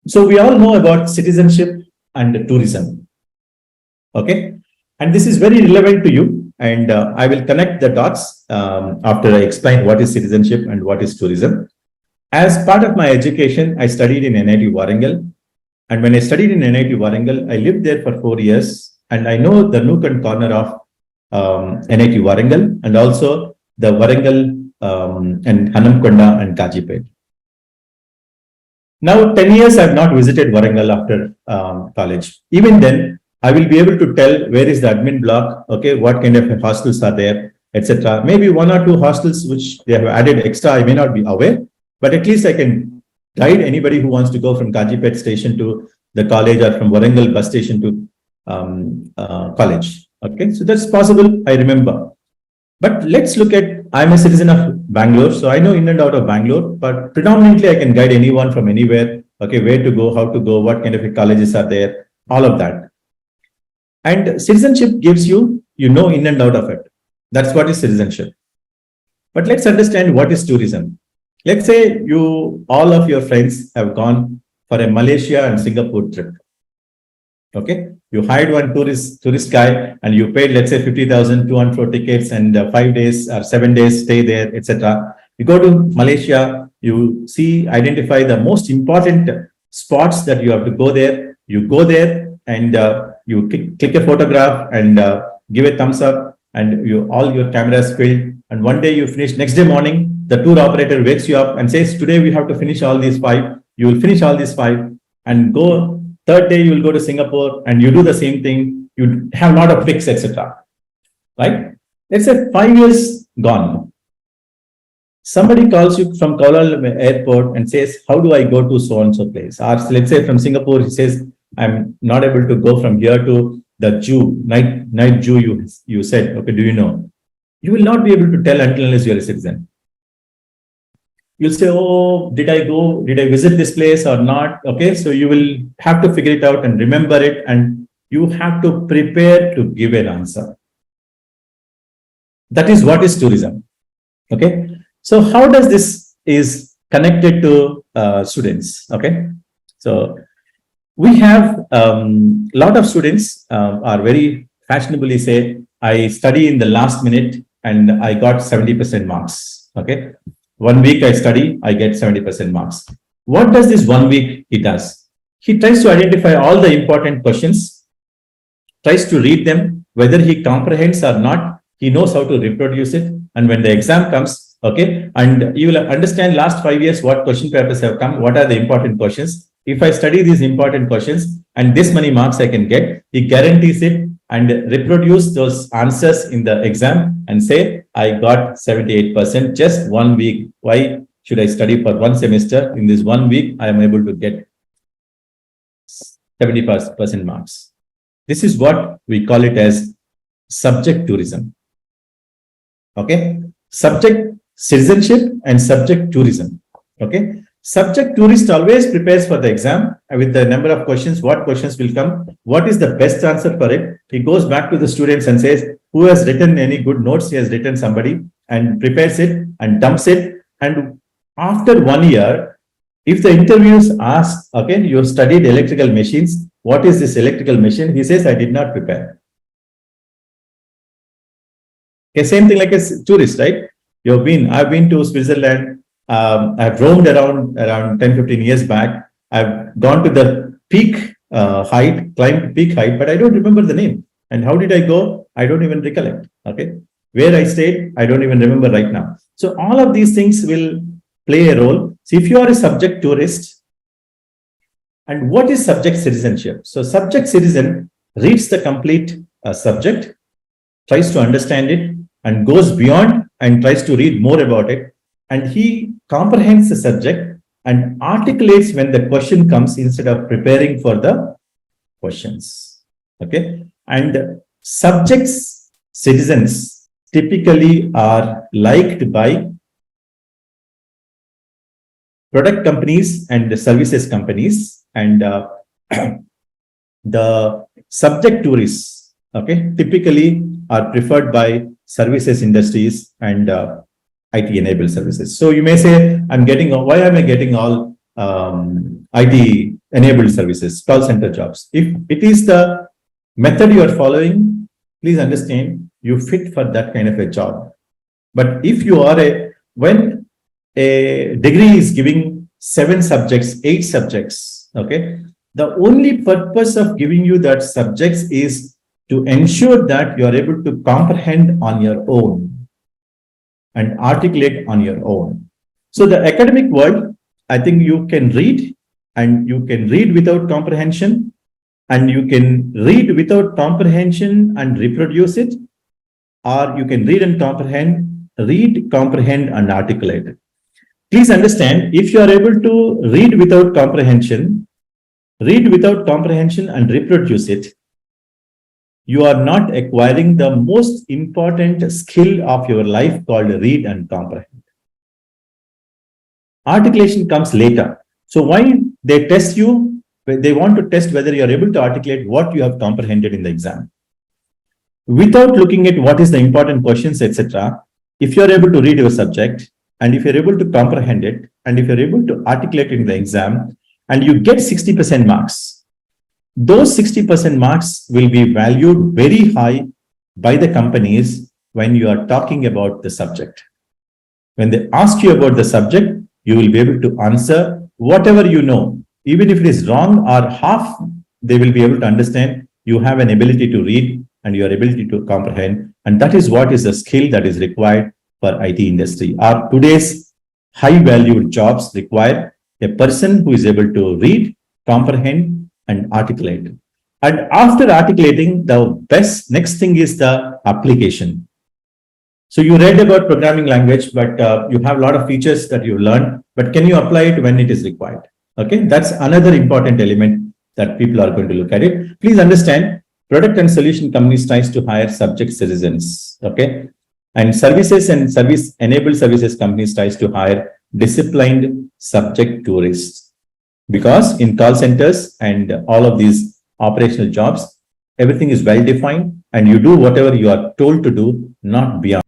So we all know about citizenship and tourism. Okay. And this is very relevant to you. And I will connect the dots after I explain what is citizenship and what is tourism. As part of my education, I studied in NIT Warangal. And when I studied in NIT Warangal, I lived there for 4 years. And I know the nook and corner of NIT Warangal and also the Warangal and Hanamkonda and Kajipet. Now, 10 years I have not visited Warangal after college. Even then, I will be able to tell where is the admin block, okay, what kind of hostels are there, etc. Maybe 1 or 2 hostels which they have added extra, I may not be aware, but at least I can guide anybody who wants to go from Kajipet station to the college or from Warangal bus station to college. Okay, so that's possible, I remember. But let's look at, I'm a citizen of Bangalore, so I know in and out of Bangalore, but predominantly I can guide anyone from anywhere, okay, where to go, how to go, what kind of colleges are there, all of that. And citizenship gives you, you know, in and out of it. That's what is citizenship. But let's understand what is tourism. Let's say you, all of your friends have gone for a Malaysia and Singapore trip. Okay, you hired one tourist guy and you paid, let's say 50,200 for tickets and 5 days or 7 days stay there, etc. You go to Malaysia, you see, identify the most important spots that you have to go there. You go there and you click a photograph and give a thumbs up, and all your cameras filled. And one day you finish. Next day morning, the tour operator wakes you up and says, "Today we have to finish all these 5." You will finish all these 5 and go. Third day, you will go to Singapore and you do the same thing. You have a lot of pics, etc. Right? Let's say 5 years gone. Somebody calls you from Kuala Lumpur airport and says, "How do I go to so and so place?" Or let's say from Singapore, he says, "I'm not able to go from here to the zoo, night zoo." You said, "Okay, do you know?" You will not be able to tell unless you're a citizen. You'll say, "Oh, did I go? Did I visit this place or not?" Okay, so you will have to figure it out and remember it, and you have to prepare to give an answer. That is what is tourism. Okay, so how does this is connected to students? Okay, so we have lot of students are very fashionably say, "I study in the last minute and I got 70% marks." Okay. 1 week I study, I get 70% marks. What does this 1 week he does? He tries to identify all the important questions, tries to read them, whether he comprehends or not, he knows how to reproduce it. And when the exam comes, okay, and you will understand last 5 years what question papers have come, what are the important questions. If I study these important questions and this many marks I can get, he guarantees it and reproduce those answers in the exam and say, "I got 78% just 1 week. Why should I study for 1 semester? In this 1 week, I am able to get 70% marks." This is what we call it as subject tourism. Okay, subject citizenship and subject tourism. Okay, subject tourist always prepares for the exam with the number of questions, what questions will come, what is the best answer for it. He goes back to the students and says, who has written any good notes, he has written somebody, and prepares it and dumps it. And after 1 year, if the interviews ask, okay, you studied electrical machines, what is this electrical machine? He says, "I did not prepare." Okay, same thing like a tourist, right? I've been to Switzerland. I've roamed around 10, 15 years back. I've gone to the peak height, climbed peak height, but I don't remember the name. And how did I go? I don't even recollect. Okay. Where I stayed, I don't even remember right now. So all of these things will play a role. So if you are a subject tourist, and what is subject citizenship? So subject citizen reads the complete subject, tries to understand it, and goes beyond and tries to read more about it. And he comprehends the subject and articulates when the question comes instead of preparing for the questions. Okay. And subjects, citizens typically are liked by product companies and the services companies, and the subject tourists, okay, typically are preferred by services industries and IT enabled services. So you may say, why am I getting all IT enabled services, call center jobs. If it is the method you are following, please understand you fit for that kind of a job. But if you are when a degree is giving 7 subjects, 8 subjects, okay, the only purpose of giving you that subjects is to ensure that you are able to comprehend on your own and articulate on your own. So the academic world, I think you can read, and you can read without comprehension, and you can read without comprehension and reproduce it, or you can read and comprehend and articulate it. Please understand, if you are able to read without comprehension and reproduce it, you are not acquiring the most important skill of your life called read and comprehend. Articulation comes later. So why they test you? They want to test whether you are able to articulate what you have comprehended in the exam. Without looking at what is the important questions, etc., if you are able to read your subject, and if you're able to comprehend it, and if you're able to articulate it in the exam, and you get 60% marks, those 60% marks will be valued very high by the companies when you are talking about the subject. When they ask you about the subject, you will be able to answer whatever you know. Even if it is wrong or half, they will be able to understand you have an ability to read and your ability to comprehend. And that is what is the skill that is required for IT industry. Our today's high valued jobs require a person who is able to read, comprehend, and articulate. And after articulating, the best next thing is the application. So you read about programming language, but you have a lot of features that you learned, but can you apply it when it is required? Okay, that's another important element that people are going to look at it. Please understand, product and solution companies tries to hire subject citizens. Okay, and services and service enabled services companies tries to hire disciplined subject tourists, because in call centers and all of these operational jobs, everything is well defined and you do whatever you are told to do, not beyond.